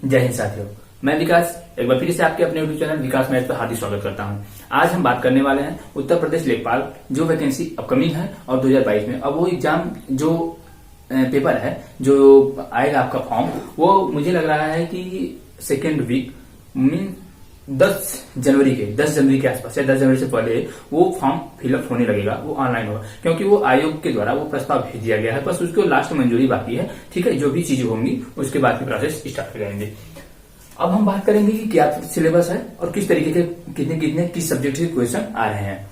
जय हिंद साथियों, मैं विकास एक बार फिर से आपके अपने यूट्यूब चैनल विकास मैथ पर हार्दिक स्वागत करता हूं। आज हम बात करने वाले हैं उत्तर प्रदेश लेखपाल जो वैकेंसी अपकमिंग है और 2022 में। अब वो एग्जाम जो पेपर है जो आएगा आपका फॉर्म, वो मुझे लग रहा है कि सेकेंड वीक मीन 10 जनवरी के आसपास या 10 जनवरी से पहले वो फॉर्म फिलअप होने लगेगा, वो ऑनलाइन होगा, क्योंकि वो आयोग के द्वारा वो प्रस्ताव भेज दिया गया है। बस उसको लास्ट मंजूरी बाकी है। ठीक है, जो भी चीजें होंगी उसके बाद की प्रोसेस स्टार्ट हो जाएंगे। अब हम बात करेंगे कि क्या सिलेबस है और किस तरीके के कितने किस सब्जेक्ट के क्वेश्चन आ रहे हैं।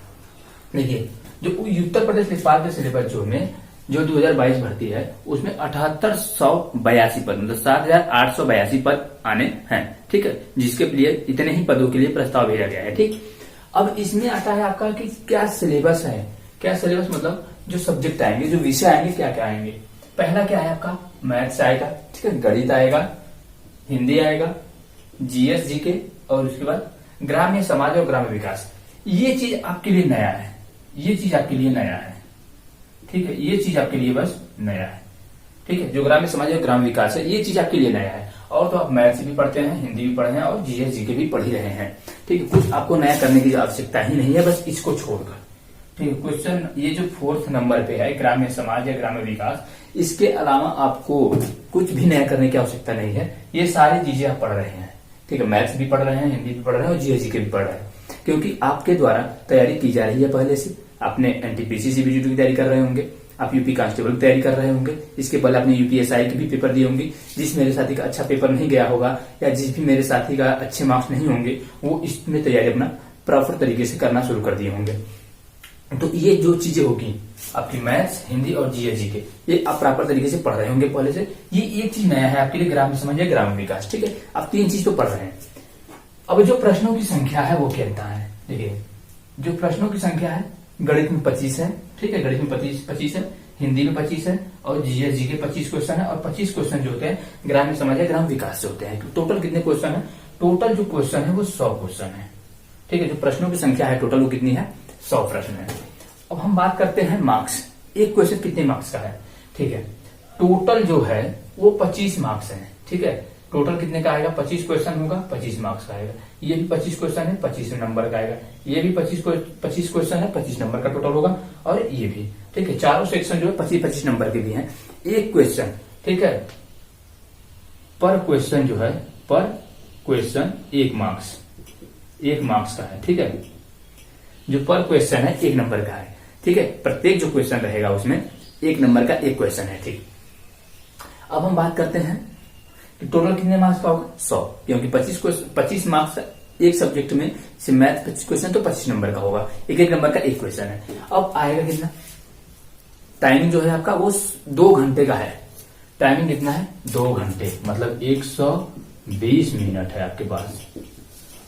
देखिए, जो उत्तर प्रदेश लेखपाल के सिलेबस जो 2022 भर्ती है उसमें 7882 पद मतलब 7882 पद आने हैं। ठीक है, जिसके लिए इतने ही पदों के लिए प्रस्ताव भेजा गया है। ठीक, अब इसमें आता है आपका कि क्या सिलेबस है। क्या सिलेबस मतलब जो सब्जेक्ट आएंगे, जो विषय आएंगे, क्या क्या आएंगे। पहला क्या है आपका, मैथ्स आएगा, ठीक है, गणित आएगा, हिंदी आएगा, जीएस जीके, और उसके बाद ग्राम्य समाज और ग्राम्य विकास। ये चीज आपके लिए नया है, ये चीज आपके लिए नया है। ठीक है, ये चीज आपके लिए बस नया है। ठीक है, जो ग्राम्य समाज और ग्राम्य विकास है, ये चीज आपके लिए नया है। और तो आप मैथ्स भी पढ़ते हैं, हिंदी भी पढ़े हैं और जीएस जीके भी पढ़ ही रहे हैं। ठीक है, कुछ आपको नया करने की आवश्यकता ही नहीं है, बस इसको छोड़कर। ठीक है, क्वेश्चन ये जो 4th नंबर पे है ग्राम्य समाज या ग्राम्य विकास, इसके अलावा आपको कुछ भी नया करने की आवश्यकता नहीं है। ये सारी चीजें आप पढ़ रहे हैं। ठीक है, मैथ्स भी पढ़ रहे हैं, हिंदी भी पढ़ रहे हैं और जीएस जीके भी पढ़ रहे हैं, क्योंकि आपके द्वारा तैयारी की जा रही है। पहले से आपने एनटीपीसी सीबीजीटी की तैयारी कर रहे होंगे, आप यूपी कांस्टेबल की तैयारी कर रहे होंगे, इसके पहले आपने यूपीएसआई के भी पेपर दिए होंगे। जिस मेरे साथी का अच्छा पेपर नहीं गया होगा या जिस भी मेरे साथी का अच्छे मार्क्स नहीं होंगे, वो इसमें तैयारी अपना प्रॉपर तरीके से करना शुरू कर दिए होंगे। तो ये जो चीजें होगी आपकी मैथ्स, हिंदी और जीएस जीके, ये आप प्रॉपर तरीके से पढ़ रहे होंगे पहले से। ये एक चीज नया है आपके लिए, ग्राम्य समाज या ग्राम्य विकास। ठीक है, आप 3 चीज तो पढ़ रहे हैं। अब जो प्रश्नों की संख्या है वो कहता है, देखिए जो प्रश्नों की संख्या है, गणित में 25 है। ठीक है, गणित में 25 है, हिंदी में 25 है और जीएस जीके 25 क्वेश्चन है। और 25 क्वेश्चन जो होते हैं ग्राम्य समाज या ग्राम्य विकास से होते हैं। टोटल कितने क्वेश्चन है? टोटल जो क्वेश्चन है वो 100 क्वेश्चन है। ठीक है, जो प्रश्नों की संख्या है टोटल वो कितनी है? 100 प्रश्न है। अब हम बात करते हैं मार्क्स। एक क्वेश्चन कितने मार्क्स का है? ठीक है, टोटल जो है वो 25 मार्क्स है। ठीक है, टोटल कितने का आएगा? 25 क्वेश्चन होगा, 25 मार्क्स का आएगा। ये भी 25 क्वेश्चन है, 25 नंबर का आएगा। ये भी 25 क्वेश्चन है, 25 नंबर का टोटल होगा। और ये भी, ठीक है, चारों सेक्शन जो है 25-25 नंबर के भी हैं। एक क्वेश्चन, ठीक है, पर क्वेश्चन जो है, पर क्वेश्चन 1 मार्क्स का है। ठीक है, जो पर क्वेश्चन है 1 नंबर का है। ठीक है, प्रत्येक जो क्वेश्चन रहेगा उसमें 1 नंबर का 1 क्वेश्चन है। ठीक, अब हम बात करते हैं कि टोटल कितने मार्क्स का होगा? 100, क्योंकि 25 मार्क्स एक सब्जेक्ट में से मैथ 25 क्वेश्चन तो 25 नंबर का होगा। 1 नंबर का 1 क्वेश्चन है। अब आएगा कितना? टाइमिंग जो है आपका वो 2 घंटे का है। टाइमिंग कितना है? 2 घंटे, मतलब 120 मिनट है आपके पास।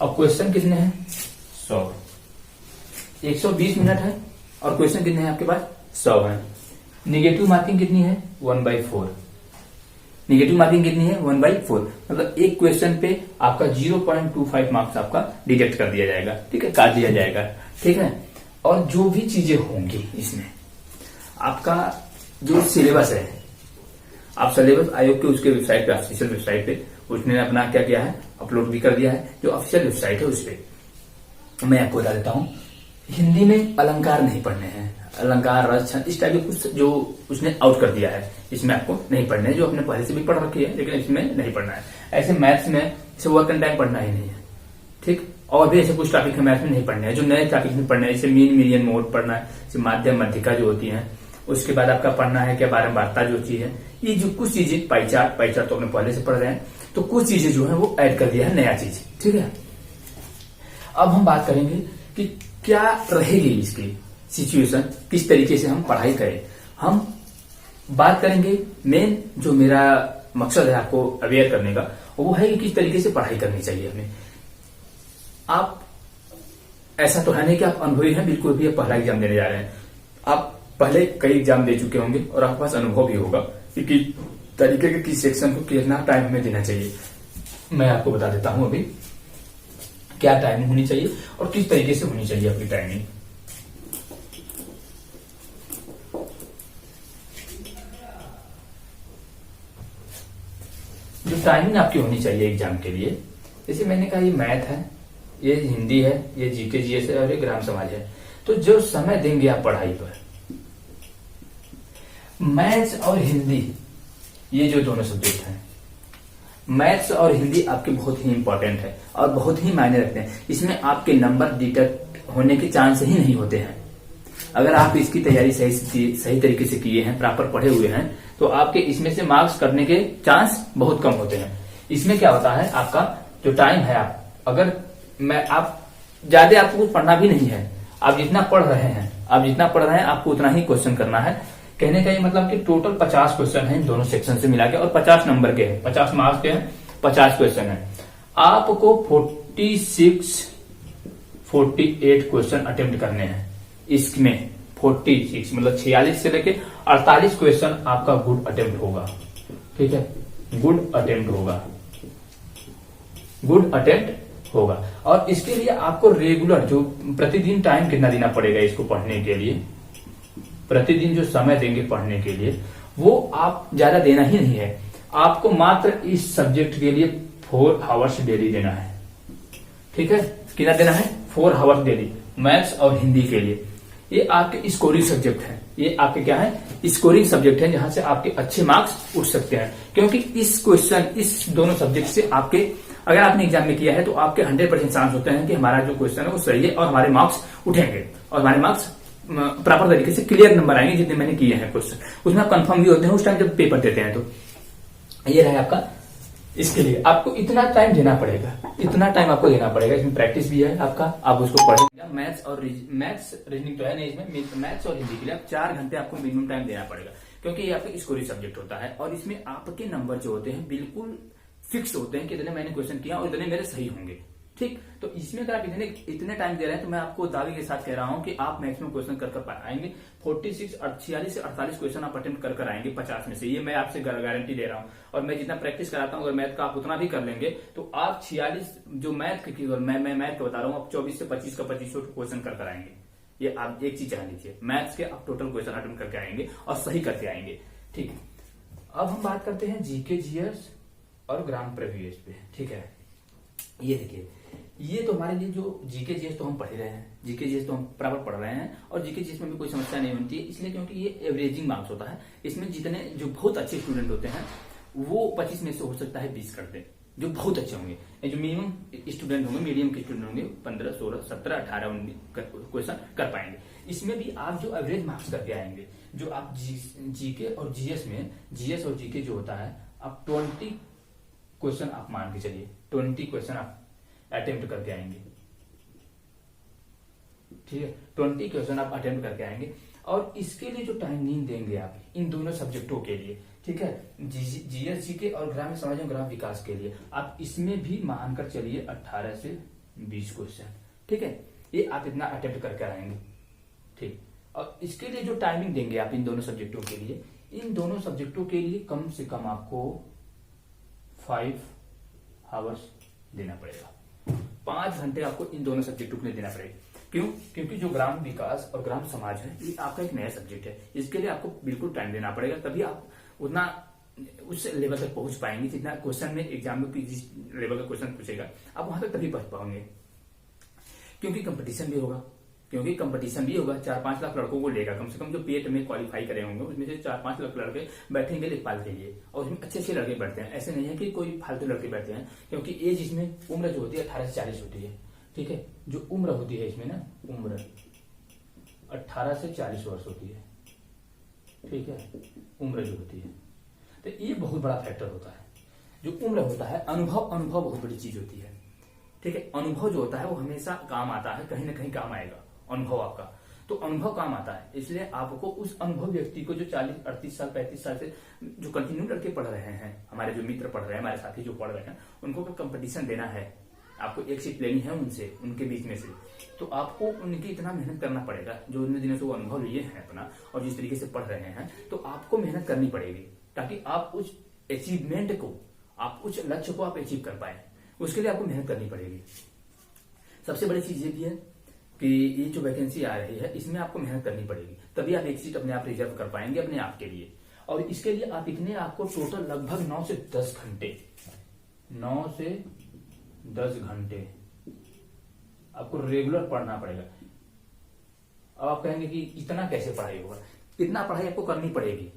अब क्वेश्चन कितने हैं? 100, 120 मिनट है और क्वेश्चन कितने हैं आपके पास? 100 है। निगेटिव मार्किंग कितनी है? 1/4। निगेटिव मार्किंग कितनी है? 1/4, मतलब एक क्वेश्चन पे आपका 0.25 मार्क्स आपका डिडक्ट कर दिया जाएगा। ठीक है, काट दिया जाएगा। ठीक है, और जो भी चीजें होंगी इसमें, आपका जो सिलेबस है, आप सिलेबस आयोग के उसके वेबसाइट पे, ऑफिशियल वेबसाइट पे उसने अपना क्या किया है, अपलोड भी कर दिया है। जो ऑफिशियल वेबसाइट है उस पर मैं आपको बता देता हूँ, हिंदी में अलंकार नहीं पढ़ने हैं। अलंकार, रस, छंद, इस टाइप के कुछ जो उसने आउट कर दिया है, इसमें आपको नहीं पढ़ने हैं। जो आपने पहले से भी पढ़ रखी है, लेकिन इसमें नहीं पढ़ना है। ऐसे मैथ्स में इसे वर्क एंड टाइम पढ़ना ही नहीं है। ठीक, और भी ऐसे कुछ टॉपिक है मैथ्स में नहीं पढ़ने हैं। जो नए टॉपिक में पढ़ना है, जैसे मीन, मीडियन, मोड पढ़ना है, जैसे माध्यम, मध्यिका जो होती है। उसके बाद आपका पढ़ना है क्या, बारंबारता जो चीज है। ये जो कुछ चीजें, पाई चार्ट तो अपने पहले से पढ़ रहे हैं, तो कुछ चीजें जो है वो ऐड कर दिया है, नया चीज। ठीक है, अब हम बात करेंगे कि क्या रहेगी इसकी सिचुएशन, किस तरीके से हम पढ़ाई करें। हम बात करेंगे, मेन जो मेरा मकसद है आपको अवेयर करने का, वो है कि किस तरीके से पढ़ाई करनी चाहिए हमें। आप ऐसा तो है नहीं कि आप अनुभवी हैं, बिल्कुल भी आप पहला एग्जाम देने जा रहे हैं। आप पहले कई एग्जाम दे चुके होंगे और आपके पास अनुभव भी होगा कि किस तरीके के किस सेक्शन को कितना टाइम में देना चाहिए। मैं आपको बता देता हूं अभी क्या टाइमिंग होनी चाहिए और किस तरीके से होनी चाहिए आपकी टाइमिंग। जो टाइमिंग आपकी होनी चाहिए एग्जाम के लिए, जैसे मैंने कहा ये मैथ है, ये हिंदी है, ये जीके जीएस है और ये ग्राम समाज है। तो जो समय देंगे आप पढ़ाई पर, मैथ्स और हिंदी, ये जो दोनों सब्जेक्ट हैं, मैथ्स और हिंदी आपके बहुत ही इंपॉर्टेंट है और बहुत ही मायने रखते हैं। इसमें आपके नंबर डिटेक्ट होने के चांस ही नहीं होते हैं। अगर आप इसकी तैयारी सही तरीके से किए हैं, प्रॉपर पढ़े हुए हैं, तो आपके इसमें से मार्क्स करने के चांस बहुत कम होते हैं। इसमें क्या होता है, आपका जो टाइम है, आप ज्यादा आपको कुछ पढ़ना भी नहीं है। आप जितना पढ़ रहे हैं आपको उतना ही क्वेश्चन करना है। कहने का ये मतलब कि टोटल 50 क्वेश्चन है इन दोनों सेक्शन से मिला के, और 50 नंबर के हैं, 50 मार्क्स के हैं, 50 क्वेश्चन है। आपको 48 क्वेश्चन अटेम्प्ट करने हैं। इसमें 46 मतलब 46 से लेके 48 क्वेश्चन आपका गुड अटेम्प्ट होगा। ठीक है, गुड अटेम्प्ट होगा। और इसके लिए आपको रेगुलर जो प्रतिदिन टाइम कितना देना पड़ेगा इसको पढ़ने के लिए, प्रतिदिन जो समय देंगे पढ़ने के लिए, वो आप ज्यादा देना ही नहीं है। आपको मात्र इस सब्जेक्ट के लिए 4 आवर्स डेली देना है। ठीक है, कितना देना है, 4 आवर्स डेली, मैथ्स और हिंदी के लिए। ये आपके स्कोरिंग सब्जेक्ट है, ये आपके क्या है, स्कोरिंग सब्जेक्ट है, जहां से आपके अच्छे मार्क्स उठ सकते हैं। क्योंकि इस दोनों सब्जेक्ट से आपके, अगर आपने एग्जाम में किया है तो आपके 100% चांस होते हैं कि हमारा जो क्वेश्चन है वो सही है और हमारे मार्क्स उठेंगे और हमारे मार्क्स प्रॉपर तरीके से क्लियर नंबर आएंगे जितने मैंने किए हैं क्वेश्चन, उसमें आप कंफर्म भी होते हैं उस टाइम जब पेपर देते हैं। तो ये रहा आपका, इसके लिए आपको इतना टाइम देना पड़ेगा, इसमें प्रैक्टिस भी है आपका, आप उसको पढ़ेंगे। मैथ्स रीजनिंग तो है नहीं इसमें, मैथ्स और हिंदी के लिए आप 4 घंटे आपको मिनिमम टाइम देना पड़ेगा, क्योंकि ये आपका स्कोरिंग सब्जेक्ट होता है। और इसमें आपके नंबर जो होते हैं बिल्कुल फिक्स होते हैं कि इतने मैंने क्वेश्चन किया और इतने मेरे सही होंगे। ठीक, तो इसमें अगर आप इतने टाइम दे रहे हैं तो मैं आपको दावे के साथ कह रहा हूं कि आप मैक्सिमम क्वेश्चन कर आएंगे। 46 से 48 क्वेश्चन आप अटेम्प्ट कर आएंगे 50 में से, ये मैं आपसे गारंटी दे रहा हूं। और मैं जितना प्रैक्टिस कराता हूं, अगर मैथ का आप उतना भी कर लेंगे तो आप 46 जो मैथ मैं मैथ का बता रहा हूं, आप 24 से 25 का 2500 क्वेश्चन कर आएंगे। ये आप एक चीज जान लीजिए, मैथ्स के आप टोटल क्वेश्चन अटेम्प्ट करके आएंगे और सही करके आएंगे। ठीक, अब हम बात करते हैं जीके जीएस और ग्राम प्रीवियस पे। ठीक है, ये देखिए, ये तो हमारे लिए जो जीके जीएस तो हम पढ़ रहे हैं, जीके जीएस तो हम बराबर पढ़ रहे हैं और जीके जीएस में भी कोई समस्या नहीं होती है, इसलिए क्योंकि ये एवरेजिंग मार्क्स होता है। इसमें जितने जो बहुत अच्छे स्टूडेंट होते हैं वो 25 में से हो सकता है 20 करते हैं, जो बहुत अच्छे होंगे। जो मिनिमम स्टूडेंट होंगे, मीडियम के स्टूडेंट होंगे, 15, 16, 17, 18, 19 क्वेश्चन कर पाएंगे। इसमें भी आप जो एवरेज मार्क्स करके आएंगे, जो आप जीके और जीएस में, जीएस और जीके जो होता है, आप 20 क्वेश्चन आप मान के चलिए, 20 क्वेश्चन आप अटेम्प्ट करके आएंगे। ठीक है, 20 क्वेश्चन आप अटेम्प्ट करके आएंगे। और इसके लिए जो टाइमिंग देंगे आप इन दोनों सब्जेक्टों के लिए, ठीक है, जीएस जीके और ग्रामीण समाज एवं ग्राम विकास के लिए, आप इसमें भी मानकर चलिए 18 से 20 क्वेश्चन। ठीक है, ये आप इतना अटेम्प्ट करके आएंगे। ठीक, और इसके लिए जो टाइमिंग देंगे आप इन दोनों सब्जेक्टों के लिए, इन दोनों सब्जेक्टों के लिए कम से कम आपको 5 आवर्स देना पड़ेगा। 5 घंटे आपको इन दोनों सब्जेक्टों के लिए देना पड़ेगा। क्यों? क्योंकि जो ग्राम विकास और ग्राम समाज है, ये आपका एक नया सब्जेक्ट है, इसके लिए आपको बिल्कुल टाइम देना पड़ेगा, तभी आप उतना उस लेवल तक पहुंच पाएंगे जितना क्वेश्चन में एग्जाम में जिस लेवल का क्वेश्चन पूछेगा आप वहां तक तभी पहुंच पाओगे। क्योंकि कंपटीशन भी होगा, 4-5 लाख लड़कों को लेगा, कम से कम जो पीएट में क्वालिफाई करे होंगे उसमें से 4-5 लाख लड़के बैठेंगे लेखपाल के लिए, और उसमें अच्छे लड़के बैठते हैं। ऐसे नहीं है कि कोई फालतू लड़के बैठते हैं, क्योंकि एज इसमें उम्र जो होती है 18 से 40 होती है। ठीक है, जो उम्र होती है इसमें ना, उम्र 18 से 40 वर्ष होती है। ठीक है, उम्र जो होती है, तो ये बहुत बड़ा फैक्टर होता है। जो उम्र होता है, अनुभव बहुत बड़ी चीज होती है। ठीक है, अनुभव जो होता है वो हमेशा काम आता है, कहीं ना कहीं काम आएगा अनुभव आपका, तो अनुभव काम आता है। इसलिए आपको उस अनुभव व्यक्ति को जो 40, 38 साल, 35 साल से जो कंटिन्यू लड़के पढ़ रहे हैं, हमारे जो मित्र पढ़ रहे हैं, हमारे साथी जो पढ़ रहे हैं, उनको कंपटीशन देना है, आपको एक सीट लेनी है उनसे, उनके बीच में से, तो आपको उनकी इतना मेहनत करना पड़ेगा। जो उन दिनों से वो अनुभव लिए हैं अपना और जिस तरीके से पढ़ रहे हैं, तो आपको मेहनत करनी पड़ेगी ताकि आप उस अचीवमेंट को, आप उस लक्ष्य को आप अचीव कर पाए। उसके लिए आपको मेहनत करनी पड़ेगी। सबसे बड़ी चीज ये भी है कि ये जो वैकेंसी आ रही है इसमें आपको मेहनत करनी पड़ेगी, तभी आप एक सीट अपने आप रिजर्व कर पाएंगे अपने आप के लिए। और इसके लिए आप इतने आपको टोटल लगभग 9 से 10 घंटे 9 से 10 घंटे आपको रेगुलर पढ़ना पड़ेगा। अब आप कहेंगे कि इतना कैसे पढ़ाई होगा? इतना पढ़ाई आपको करनी पड़ेगी,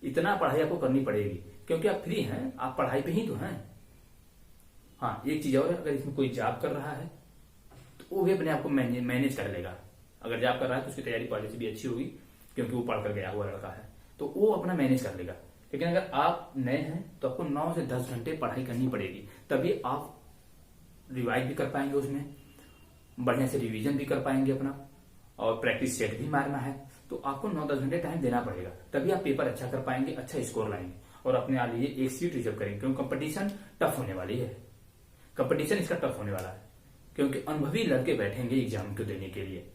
इतना पढ़ाई आपको करनी पड़ेगी, क्योंकि आप फ्री हैं, आप पढ़ाई पे ही तो हैं। हाँ, एक चीज और है, अगर इसमें कोई जॉब कर रहा है तो वो भी अपने आप को मैनेज कर लेगा। अगर जॉब कर रहा है तो उसकी तैयारी पहले से भी अच्छी होगी, क्योंकि वो पढ़ कर गया हुआ लड़का है, तो वो अपना मैनेज कर लेगा। लेकिन अगर आप नए हैं तो आपको 9 से 10 घंटे पढ़ाई करनी पड़ेगी, तभी आप रिवाइज भी कर पाएंगे, उसमें बढ़िया से रिवीजन भी कर पाएंगे अपना, और प्रैक्टिस सेट भी मारना है। तो आपको 9-10 घंटे टाइम देना पड़ेगा, तभी आप पेपर अच्छा कर पाएंगे, अच्छा स्कोर लाएंगे और अपने लिए एक सीट रिजर्व करेंगे। क्योंकि कंपटीशन टफ होने वाली है, कंपटीशन इसका टफ होने वाला है, क्योंकि अनुभवी लड़के बैठेंगे एग्जाम को देने के लिए।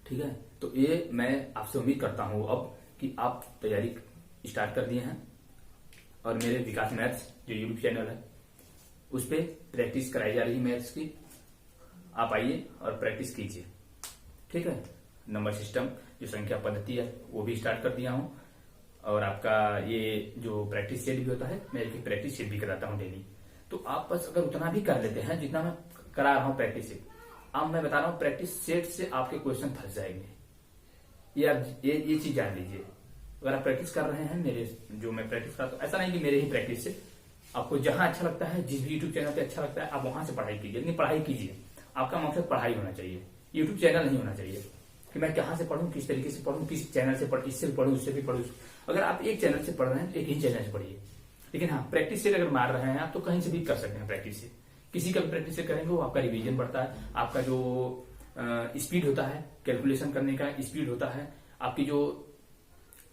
ठीक है, तो ये मैं आपसे उम्मीद करता हूं अब कि आप तैयारी स्टार्ट कर दिए हैं, और मेरे विकास मैथ्स जो यूट्यूब चैनल है उस पर प्रैक्टिस कराई जा रही है मैथ्स की। आप आइए और प्रैक्टिस कीजिए। ठीक है, नंबर सिस्टम जो संख्या पद्धति है वो भी स्टार्ट कर दिया हूं, और आपका ये जो प्रैक्टिस सेट भी होता है, मैं एक प्रैक्टिस सेट भी कराता हूं डेली। तो आप बस अगर उतना भी कर लेते हैं जितना मैं करा रहा हूं प्रैक्टिस सेट, अब मैं बता रहा हूं प्रैक्टिस सेट से आपके क्वेश्चन फंस जाएंगे। ये चीज जान लीजिए। अगर आप प्रैक्टिस कर रहे हैं मेरे जो मैं प्रैक्टिस करता हूं, ऐसा नहीं कि मेरे ही प्रैक्टिस से, आपको जहां अच्छा लगता है, जिस भी यूट्यूब चैनल पे अच्छा लगता है, आप वहां से पढ़ाई कीजिए। लेकिन पढ़ाई कीजिए, आपका मकसद पढ़ाई होना चाहिए, यूट्यूब चैनल नहीं होना चाहिए कि मैं कहां से पढ़ूं, किस तरीके से पढ़ूं, किस चैनल से पढ़, इससे भी पढ़ूं, उससे भी पढ़ूं। अगर आप एक चैनल से पढ़ रहे हैं तो एक ही चैनल से पढ़िए। लेकिन हाँ, प्रैक्टिस से अगर मार रहे हैं आप तो कहीं से भी कर सकते हैं प्रैक्टिस से। किसी का भी प्रैक्टिस से करेंगे वो आपका रिवीजन बढ़ता है, आपका जो स्पीड होता है कैलकुलेशन करने का स्पीड होता है, आपकी जो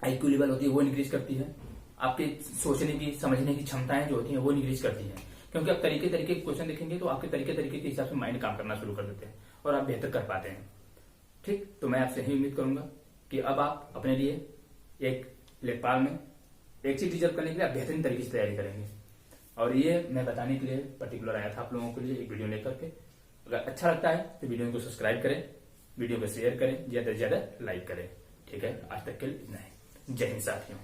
आईक्यू लेवल होती है वो इंक्रीज करती है, आपके सोचने की समझने की क्षमताएं जो होती हैं वो इंक्रीज करती हैं। क्योंकि आप तरीके तरीके के क्वेश्चन देखेंगे तो आपके तरीके तरीके के हिसाब से माइंड काम करना शुरू कर देते हैं और आप बेहतर कर पाते हैं। ठीक, तो मैं आपसे यही उम्मीद करूंगा कि अब आप अपने लिए एक लेखपाल में एक सीट रिजर्व करने के लिए आप बेहतरीन तरीके से तैयारी करेंगे। और ये मैं बताने के लिए पर्टिकुलर आया था आप लोगों के लिए एक वीडियो लेकर के। अगर अच्छा लगता है तो वीडियो को सब्सक्राइब करें, वीडियो को शेयर करें, ज्यादा से ज्यादा लाइक करें। ठीक है, आज तक के लिए इतना ही। जय हिंद साथियों।